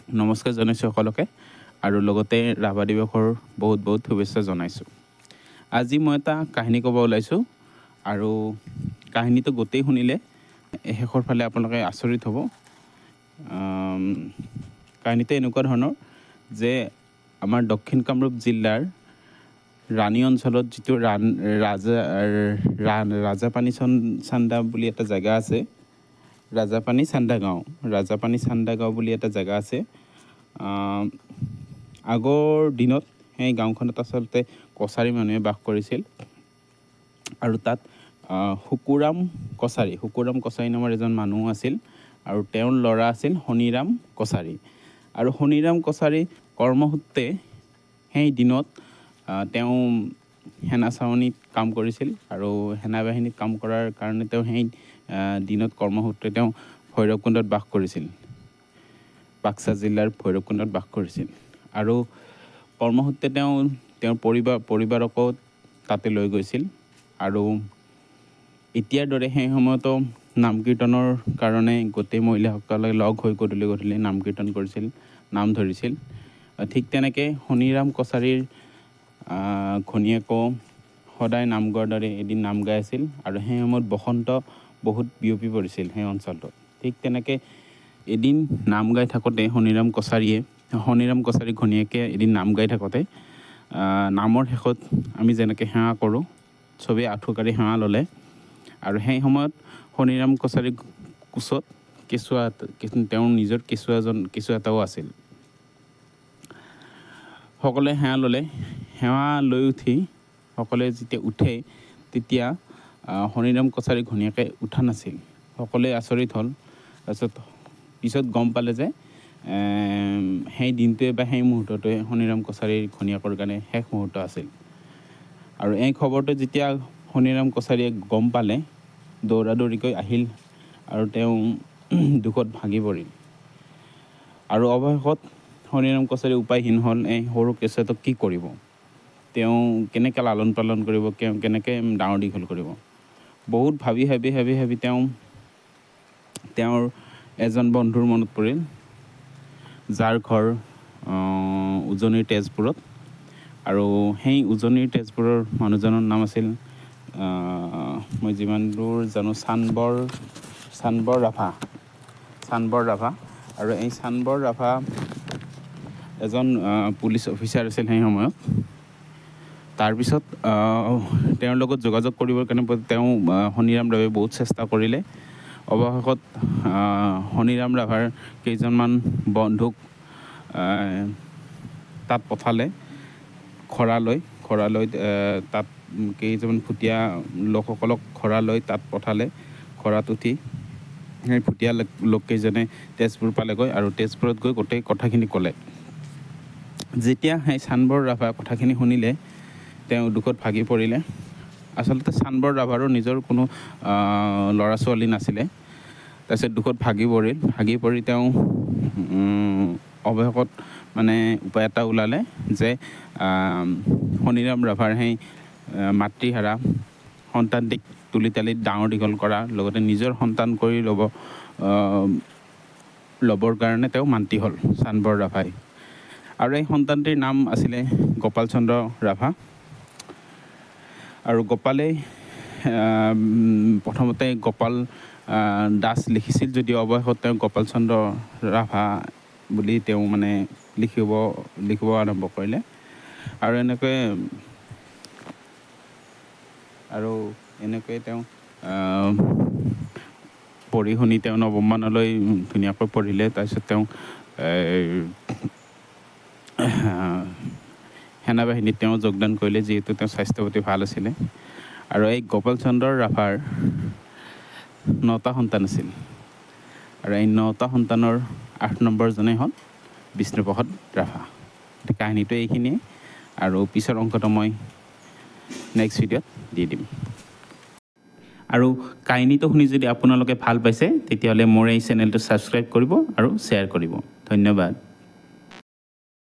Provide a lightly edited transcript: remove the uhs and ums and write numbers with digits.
নমস্কাৰ জনাইছোঁ সকলোকে আৰু লগতে ৰাভা দিৱসৰ বহুত বহুত শুভেচ্ছা জনাইছোঁ। আজি মই এটা কাহিনী ক'ব ওলাইছোঁ আৰু কাহিনীটো গোটেই শুনিলে শেষৰ ফালে আপোনালোকে আচৰিত হ'ব। কাহিনীটো এনেকুৱা ধৰণৰ যে আমাৰ দক্ষিণ কামৰূপ জিলাৰ ৰাণী অঞ্চলত যিটো ৰাজাপানী চান্দা বুলি এটা জেগা আছে, ৰাজাপানী চান্দা গাঁও বুলি এটা জেগা আছে। আগৰ দিনত সেই গাঁওখনত আচলতে কছাৰী মানুহে বাস কৰিছিল আৰু তাত শুকুৰাম কছাৰী নামৰ এজন মানুহ আছিল আৰু তেওঁৰ ল'ৰা আছিল শনিৰাম কছাৰী। আৰু শনিৰাম কছাৰী কৰ্মসূত্ৰে সেই দিনত তেওঁ সেনা ছাউনীত কাম কৰিছিল আৰু সেনা বাহিনীত কাম কৰাৰ কাৰণে তেওঁ সেই দিনত কৰ্মসূত্ৰে তেওঁ ভৈৰৱকুণ্ডত বাস কৰিছিল, বাক্সা জিলাৰ ভৈৰৱকুণ্ডত বাস কৰিছিল। আৰু কৰ্মসূত্ৰে তেওঁৰ পৰিবাৰকো তাতে লৈ গৈছিল। আৰু এতিয়াৰ দৰে সেই সময়তো নাম কীৰ্তনৰ কাৰণে গোটেই মহিলাসকলে লগ হৈ গধূলি নাম কীৰ্তন কৰিছিল, নাম ধৰিছিল। ঠিক তেনেকৈ শনিৰাম কছাৰীৰ ঘনীয়েকো সদায় নাম গোৱাৰ দৰে এদিন নাম গাই আছিল আৰু সেই সময়ত বসন্ত বহুত বিয়পি পৰিছিল সেই অঞ্চলটোত। ঠিক তেনেকৈ এদিন নাম গাই থাকোঁতে শনিৰাম কছাৰী ঘনীয়েকে এদিন নাম গাই থাকোঁতে নামৰ শেষত আমি যেনেকৈ সেৱা কৰোঁ, চবেই আঁঠুকাঢ়ি সেৱা ল'লে আৰু সেই সময়ত শনিৰাম কছাৰীৰ কোচত তেওঁৰ নিজৰ কেঁচুৱা এটাও আছিল। সকলোৱে সেৱা ল'লে। সেৱা লৈ উঠি সকলোৱে যেতিয়া উঠে তেতিয়া শনিৰাম কছাৰী ঘনীয়েকে উঠা নাছিল। সকলোৱে আচৰিত হ'ল। তাৰপিছত পিছত গম পালে যে সেই দিনটোৱে বা সেই মুহূৰ্তটোৱে শনিৰাম কছাৰীৰ ঘনীয়েকৰ কাৰণে শেষ মুহূৰ্ত আছিল। আৰু এই খবৰটো যেতিয়া শনিৰাম কছাৰীয়ে গম পালে, দৌৰাদৌৰিকৈ আহিল আৰু তেওঁ দুখত ভাগি পৰিল। আৰু অৱশেষত শনিৰাম কছাৰী উপায়হীন হ'ল, এই সৰু কেঁচুৱাটোক কি কৰিব, তেওঁ কেনেকৈ লালন পালন কৰিব, কেনেকৈ ডাঙৰ দীঘল কৰিব। বহুত ভাবি তেওঁৰ এজন বন্ধুৰ মনত পৰিল, যাৰ ঘৰ উজনিৰ তেজপুৰত। আৰু সেই উজনিৰ তেজপুৰৰ মানুহজনৰ নাম আছিল, মই যিমান দূৰ জানো, চানবৰ ৰাভা। আৰু এই চানবৰ ৰাভা এজন পুলিচ অফিচাৰ আছিল সেই সময়ত। তাৰপিছত তেওঁৰ লগত যোগাযোগ কৰিবৰ কাৰণে তেওঁ শনিৰাম ৰাভাই বহুত চেষ্টা কৰিলে। অৱশেষত শনিৰাম ৰাভাৰ কেইজনমান বন্ধুক তাত পঠালে, খৰালৈ তাত কেইজনমান ভুটীয়া লোকসকলক খৰালৈ তাত পঠালে। খৰাত উঠি সেই ভুটীয়া লোককেইজনে তেজপুৰ পালেগৈ আৰু তেজপুৰত গৈ গোটেই কথাখিনি ক'লে। যেতিয়া সেই চানবৰ ৰাভাই কথাখিনি শুনিলে, তেওঁ দুখত ভাগি পৰিলে। আচলতে চানবৰ ৰাভাৰো নিজৰ কোনো ল'ৰা ছোৱালী নাছিলে। তাৰপিছত দুখত ভাগি পৰি তেওঁ অৱশেষত মানে উপায় এটা ওলালে যে শনিৰাম ৰাভাৰ সেই মাতৃহাৰা সন্তানটিক তুলি তালি ডাঙৰ দীঘল কৰা, লগতে নিজৰ সন্তান কৰি ল'বৰ কাৰণে তেওঁ মান্তি হ'ল চানবৰ ৰাভাই। আৰু এই সন্তানটিৰ নাম আছিলে গোপাল চন্দ্ৰ ৰাভা। আৰু গোপালেই প্ৰথমতে গোপাল দাস লিখিছিল যদিও অৱশেষত তেওঁ গোপাল চন্দ্ৰ ৰাভা বুলি তেওঁ মানে লিখিব আৰম্ভ কৰিলে। আৰু এনেকৈ তেওঁ পঢ়ি শুনি তেওঁ নৱম মানলৈ ধুনীয়াকৈ পঢ়িলে। তাৰপিছত তেওঁ সেনা বাহিনীত তেওঁ যোগদান কৰিলে, যিহেতু তেওঁৰ স্বাস্থ্য পাতি ভাল আছিলে। আৰু এই গোপাল চন্দ্ৰ ৰাভাৰ 9টা সন্তান আছিল। আৰু এই 9টা সন্তানৰ 8 নম্বৰজনেই হ'ল বিষ্ণুপ্ৰসাদ ৰাভা। কাহিনীটো এইখিনিয়ে, আৰু পিছৰ অংকটো মই নেক্সট ভিডিঅ'ত দি দিম। আৰু কাহিনীটো শুনি যদি আপোনালোকে ভাল পাইছে, তেতিয়াহ'লে মোৰ এই চেনেলটো ছাবস্ক্ৰাইব কৰিব আৰু শ্বেয়াৰ কৰিব। ধন্যবাদ।